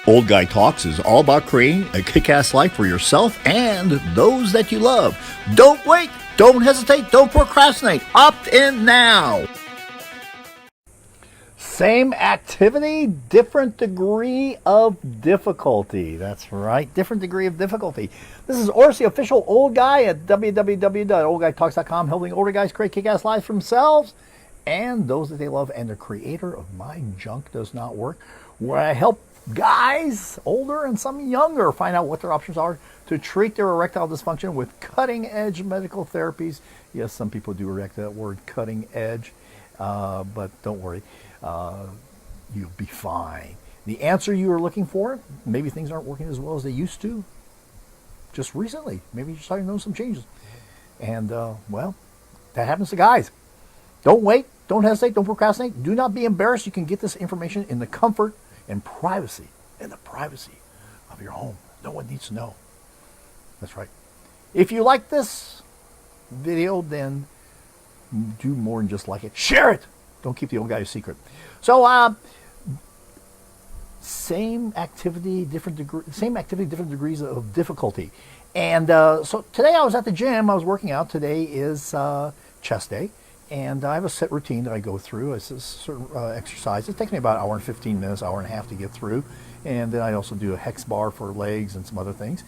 Old Guy Talks is all about creating a kick-ass life for yourself and those that you love. Don't wait, don't hesitate, don't procrastinate. Opt in now. Same activity, different degree of difficulty. That's right, different degree of difficulty. This is Orsi, official old guy at www.oldguytalks.com, helping older guys create kick-ass lives for themselves and those that they love. And the creator of My Junk Does Not Work, where I help guys, older and some younger, find out what their options are to treat their erectile dysfunction with cutting-edge medical therapies. Yes, some people do react to that word, cutting edge, but don't worry. You'll be fine. The answer you are looking for, maybe things aren't working as well as they used to just recently. Maybe you're starting to notice some changes. And, well, that happens to guys. Don't wait. Don't hesitate. Don't procrastinate. Do not be embarrassed. You can get this information in the comfort and privacy, of your home. No one needs to know. That's right. If you like this video, then do more than just like it. Share it. Don't keep the old guy a secret. So, same activity, different degrees of difficulty. And so today I was at the gym. I was working out. Today is chest day. And I have a set routine that I go through. It's a certain exercise. It takes me about an hour and 15 minutes, hour and a half to get through. And then I also do a hex bar for legs and some other things.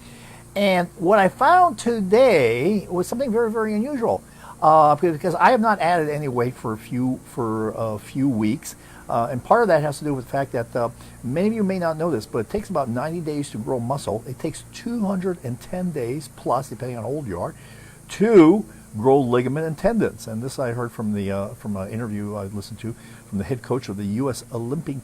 And what I found today was something very, very unusual. Because I have not added any weight for a few weeks. And part of that has to do with the fact that many of you may not know this, but it takes about 90 days to grow muscle. It takes 210 days plus, depending on how old you are, to grow ligament and tendons. And this I heard from an interview I listened to from the head coach of the U.S. Olympic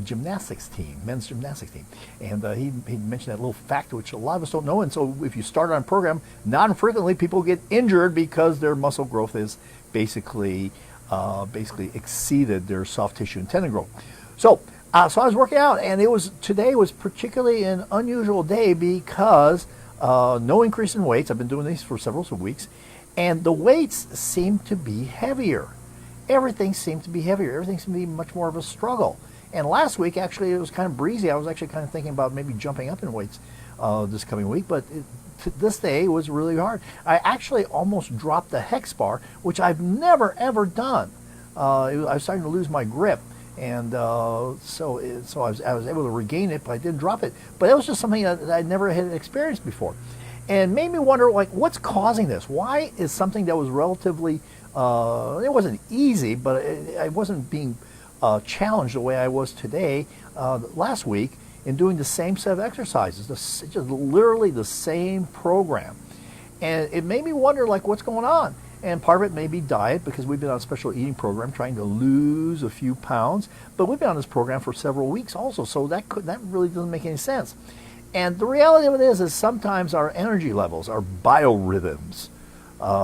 gymnastics team, men's gymnastics team. And he mentioned that little fact which a lot of us don't know. And so if you start on a program, not infrequently people get injured because their muscle growth is basically exceeded their soft tissue and tendon growth. So I was working out, and today was particularly an unusual day because no increase in weights. I've been doing these for several weeks. And the weights seem to be heavier. Everything seemed to be heavier. Everything seemed to be much more of a struggle. And last week, actually, it was kind of breezy. I was actually kind of thinking about maybe jumping up in weights this coming week. But this day was really hard. I actually almost dropped the hex bar, which I've never, ever done. I was starting to lose my grip. And so I was able to regain it, but I didn't drop it. But it was just something that I never had experienced before. And made me wonder, like, what's causing this? Why is something that was relatively, it wasn't easy, but I wasn't being challenged the way I was today, last week, in doing the same set of exercises, just literally the same program. And it made me wonder, like, what's going on? And part of it may be diet, because we've been on a special eating program trying to lose a few pounds. But we've been on this program for several weeks also, so that really doesn't make any sense. And the reality of it is sometimes our energy levels, our biorhythms,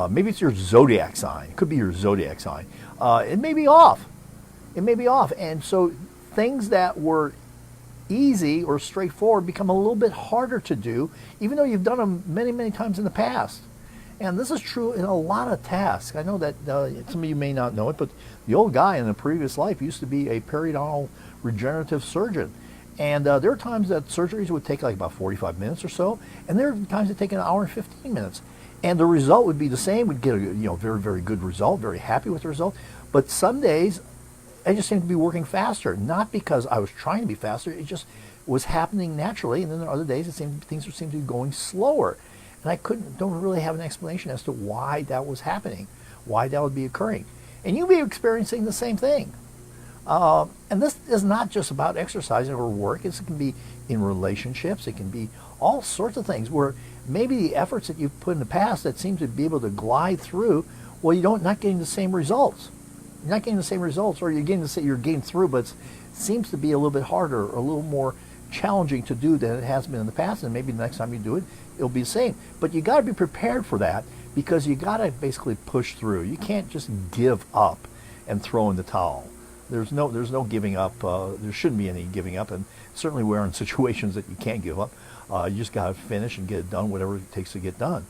maybe it's your zodiac sign. It could be your zodiac sign. It may be off. It may be off. And so things that were easy or straightforward become a little bit harder to do, even though you've done them many, many times in the past. And this is true in a lot of tasks. I know that some of you may not know it, but the old guy in a previous life used to be a periodontal regenerative surgeon. And there are times that surgeries would take like about 45 minutes or so, and there are times that take an hour and 15 minutes. And the result would be the same. We'd get a very, very good result, very happy with the result. But some days, I just seemed to be working faster, not because I was trying to be faster. It just was happening naturally. And then there are other days things seemed to be going slower. And I don't really have an explanation as to why that was happening, why that would be occurring. And you'd be experiencing the same thing. And this is not just about exercising or work. It can be in relationships. It can be all sorts of things where maybe the efforts that you've put in the past that seem to be able to glide through, well, not getting the same results. You're not getting the same results, or you're getting through, but it seems to be a little bit harder or a little more challenging to do than it has been in the past. And maybe the next time you do it, it'll be the same. But you got to be prepared for that, because you got to basically push through. You can't just give up and throw in the towel. There's no giving up. There shouldn't be any giving up, and certainly we're in situations that you can't give up. You just got to finish and get it done, whatever it takes to get done.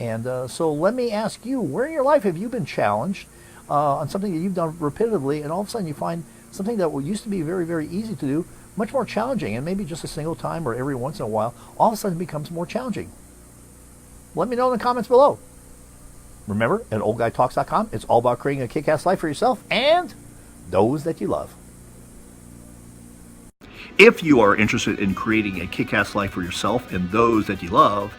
And so let me ask you, where in your life have you been challenged on something that you've done repetitively, and all of a sudden you find something that used to be very, very easy to do much more challenging, and maybe just a single time or every once in a while, all of a sudden becomes more challenging? Let me know in the comments below. Remember, at oldguytalks.com, it's all about creating a kick-ass life for yourself and those that you love. If you are interested in creating a kick-ass life for yourself and those that you love,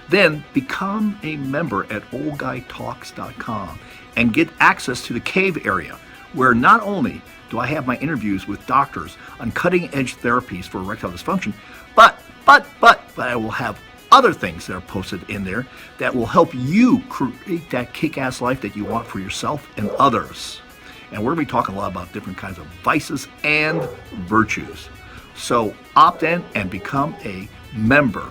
then become a member at oldguytalks.com and get access to the cave area, where not only do I have my interviews with doctors on cutting-edge therapies for erectile dysfunction, but I will have other things that are posted in there that will help you create that kick-ass life that you want for yourself and others. And we're going to be talking a lot about different kinds of vices and virtues. So opt in and become a member